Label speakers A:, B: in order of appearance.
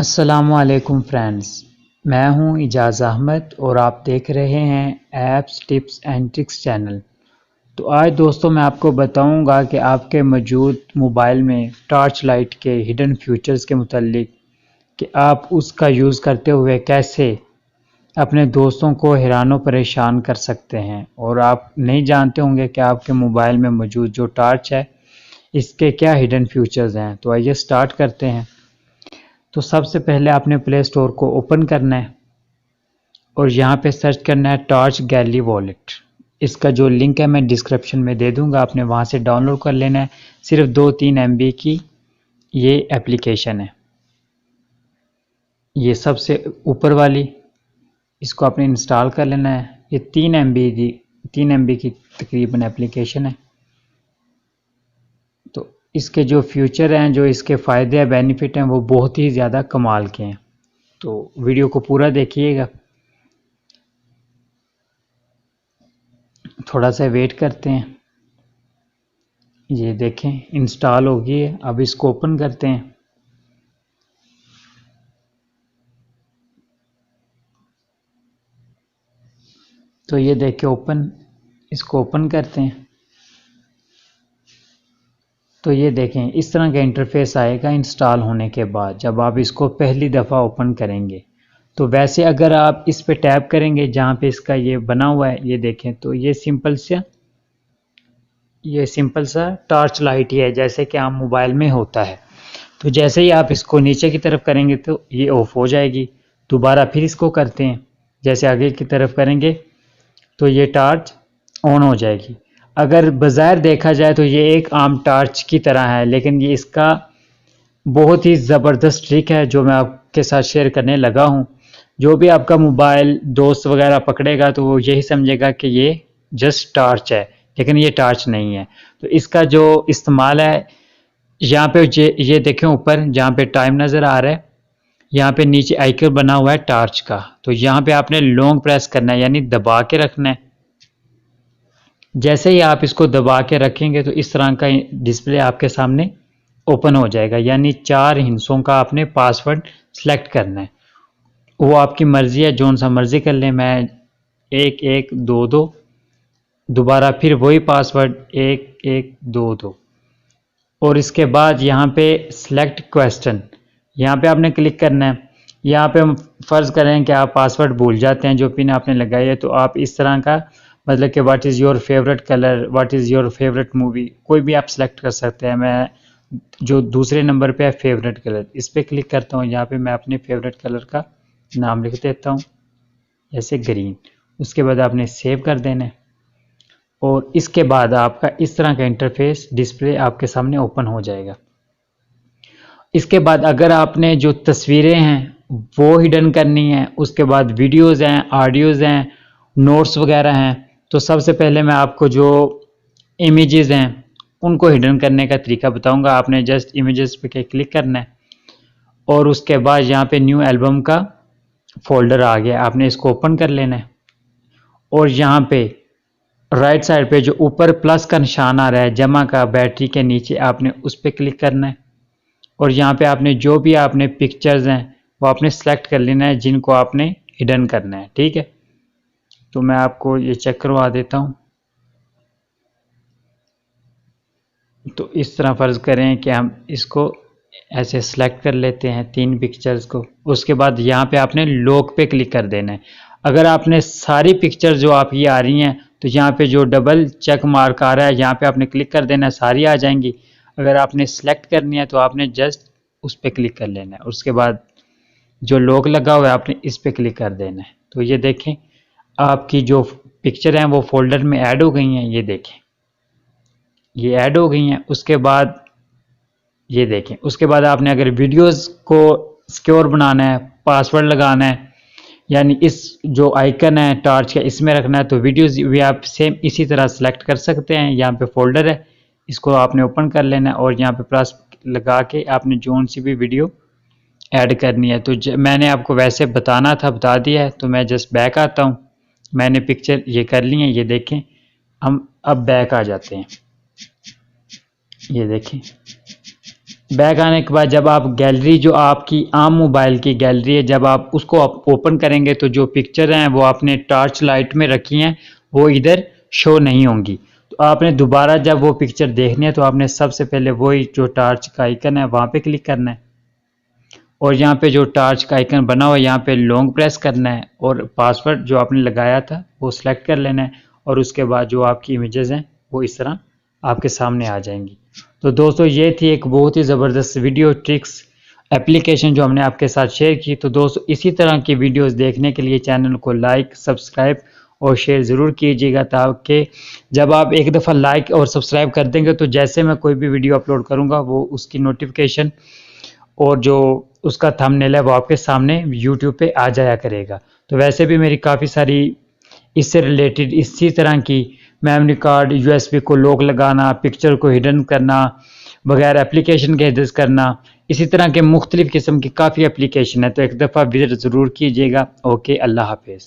A: अस्सलामुअलैकुम फ्रेंड्स, मैं हूं इजाज़ अहमद और आप देख रहे हैं apps tips and tricks channel. तो आज दोस्तों मैं आपको बताऊंगा कि आपके मौजूद मोबाइल में टॉर्च लाइट के हिडन फीचर्स के मुतालिक कि आप उसका यूज़ करते हुए कैसे अपने दोस्तों को हैरान व परेशान कर सकते हैं। और आप नहीं जानते होंगे कि आपके मोबाइल में मौजूद जो टॉर्च है इसके क्या हिडन फीचर्स हैं। तो आइए स्टार्ट करते हैं। तो सबसे पहले आपने प्ले स्टोर को ओपन करना है और यहाँ पे सर्च करना है टॉर्च गैलरी वॉलेट। इसका जो लिंक है मैं डिस्क्रिप्शन में दे दूंगा, आपने वहाँ से डाउनलोड कर लेना है। सिर्फ 2-3 MB की ये एप्लीकेशन है। ये सबसे ऊपर वाली, इसको आपने इंस्टॉल कर लेना है। ये 3 MB की तकरीबन एप्लीकेशन है। तो इसके जो फ्यूचर हैं, जो इसके फ़ायदे हैं, बेनिफिट हैं, वो बहुत ही ज़्यादा कमाल के हैं। तो वीडियो को पूरा देखिएगा। थोड़ा सा वेट करते हैं। ये देखें इंस्टॉल हो गई है। अब इसको ओपन करते हैं। तो ये देखें इसको ओपन करते हैं। तो ये देखें इस तरह का इंटरफेस आएगा इंस्टॉल होने के बाद, जब आप इसको पहली दफ़ा ओपन करेंगे। तो वैसे अगर आप इस पे टैप करेंगे जहाँ पे इसका ये बना हुआ है, ये देखें, तो ये सिंपल सा टॉर्च लाइट ही है, जैसे कि आम मोबाइल में होता है। तो जैसे ही आप इसको नीचे की तरफ करेंगे तो ये ऑफ हो जाएगी। दोबारा फिर इसको करते हैं, जैसे आगे की तरफ करेंगे तो ये टॉर्च ऑन हो जाएगी। अगर बाज़ाहिर देखा जाए तो ये एक आम टॉर्च की तरह है, लेकिन ये इसका बहुत ही ज़बरदस्त ट्रिक है जो मैं आपके साथ शेयर करने लगा हूँ। जो भी आपका मोबाइल दोस्त वगैरह पकड़ेगा तो वो यही समझेगा कि ये जस्ट टॉर्च है, लेकिन ये टॉर्च नहीं है। तो इसका जो इस्तेमाल है, यहाँ पे ये देखें ऊपर जहाँ पे टाइम नज़र आ रहा है, यहाँ पे नीचे आइकन बना हुआ है टॉर्च का। तो यहाँ पे आपने लॉन्ग प्रेस करना है, यानी दबा के रखना है। जैसे ही आप इसको दबा के रखेंगे तो इस तरह का डिस्प्ले आपके सामने ओपन हो जाएगा। यानी 4 हिस्सों का आपने पासवर्ड सेलेक्ट करना है। वो आपकी मर्जी है, जौन सा मर्जी कर लें। मैं 1122, दोबारा फिर वही पासवर्ड 1122। और इसके बाद यहाँ पे सिलेक्ट क्वेश्चन, यहाँ पे आपने क्लिक करना है। यहाँ पे हम फ़र्ज़ करें कि आप पासवर्ड भूल जाते हैं जो पिन आपने लगाई है, तो आप इस तरह का, मतलब कि what is your favourite colour, what is your favourite movie, कोई भी आप सेलेक्ट कर सकते हैं। मैं जो दूसरे नंबर पे है फेवरेट कलर, इस पर क्लिक करता हूँ। यहाँ पे मैं अपने फेवरेट कलर का नाम लिख देता हूँ, जैसे ग्रीन। उसके बाद आपने सेव कर देना है और इसके बाद आपका इस तरह का इंटरफेस डिस्प्ले आपके सामने ओपन हो जाएगा। इसके बाद अगर आपने जो तस्वीरें हैं वो हिडन करनी है, उसके बाद वीडियोज़ हैं, ऑडियोज़ हैं, नोट्स वगैरह हैं, तो सबसे पहले मैं आपको जो इमेजेस हैं उनको हिडन करने का तरीका बताऊंगा। आपने जस्ट इमेजेस पे क्लिक करना है और उसके बाद यहाँ पे न्यू एल्बम का फोल्डर आ गया, आपने इसको ओपन कर लेना है। और यहाँ पे राइट साइड पे जो ऊपर प्लस का निशान आ रहा है जमा का, बैटरी के नीचे आपने उस पर क्लिक करना है। और यहाँ पे आपने जो भी आपने पिक्चर्स हैं वो आपने सेलेक्ट कर लेना है जिनको आपने हिडन करना है। ठीक है, तो मैं आपको ये चेक करवा देता हूँ। तो इस तरह फ़र्ज़ करें कि हम इसको ऐसे सेलेक्ट कर लेते हैं 3 पिक्चर्स को। उसके बाद यहाँ पे आपने लॉक पे क्लिक कर देना है। अगर आपने सारी पिक्चर जो आपकी आ रही हैं तो यहाँ पे जो डबल चेक मार्क आ रहा है यहाँ पे आपने क्लिक कर देना है, सारी आ जाएंगी। अगर आपने सेलेक्ट करनी है तो आपने जस्ट उस पर क्लिक कर लेना है। उसके बाद जो लॉक लगा हुआ है आपने इस पर क्लिक कर देना है। तो ये देखें आपकी जो पिक्चर हैं वो फोल्डर में ऐड हो गई हैं। ये देखें ये ऐड हो गई हैं। उसके बाद ये देखें, उसके बाद आपने अगर वीडियोस को सिक्योर बनाना है, पासवर्ड लगाना है, यानी इस जो आइकन है टॉर्च का इसमें रखना है, तो वीडियोस भी आप सेम इसी तरह सेलेक्ट कर सकते हैं। यहाँ पे फोल्डर है, इसको आपने ओपन कर लेना है और यहाँ पे प्लस लगा के आपने जोन सी भी वीडियो ऐड करनी है। तो मैंने आपको वैसे बताना था, बता दिया है। तो मैं जस्ट बैक आता हूँ, मैंने पिक्चर ये कर ली है। ये देखें, हम अब बैक आ जाते हैं। ये देखें बैक आने के बाद जब आप गैलरी, जो आपकी आम मोबाइल की गैलरी है, जब आप उसको आप ओपन करेंगे तो जो पिक्चर हैं वो आपने टॉर्च लाइट में रखी हैं वो इधर शो नहीं होंगी। तो आपने दोबारा जब वो पिक्चर देखनी है तो आपने सबसे पहले वही जो टॉर्च का आइकन है वहाँ पे क्लिक करना है और यहाँ पे जो टॉर्च का आइकन बना हुआ है यहाँ पे लॉन्ग प्रेस करना है और पासवर्ड जो आपने लगाया था वो सिलेक्ट कर लेना है और उसके बाद जो आपकी इमेजेस हैं वो इस तरह आपके सामने आ जाएंगी। तो दोस्तों ये थी एक बहुत ही ज़बरदस्त वीडियो ट्रिक्स एप्लीकेशन जो हमने आपके साथ शेयर की। तो दोस्तों इसी तरह की वीडियोस देखने के लिए चैनल को लाइक, सब्सक्राइब और शेयर ज़रूर कीजिएगा, ताकि जब आप एक दफ़ा लाइक और सब्सक्राइब कर देंगे तो जैसे मैं कोई भी वीडियो अपलोड करूँगा वो उसकी नोटिफिकेशन और जो उसका थंबनेल है वो आपके सामने यूट्यूब पे आ जाया करेगा। तो वैसे भी मेरी काफ़ी सारी इससे रिलेटेड इसी तरह की मेमोरी कार्ड, यूएसबी को लॉक लगाना, पिक्चर को हिडन करना वगैरह, एप्लीकेशन के एड्रेस करना, इसी तरह के मुख्तलिफ़ किस्म की काफ़ी एप्लीकेशन है। तो एक दफ़ा विज़िट ज़रूर कीजिएगा। ओके, अल्लाह हाफिज़।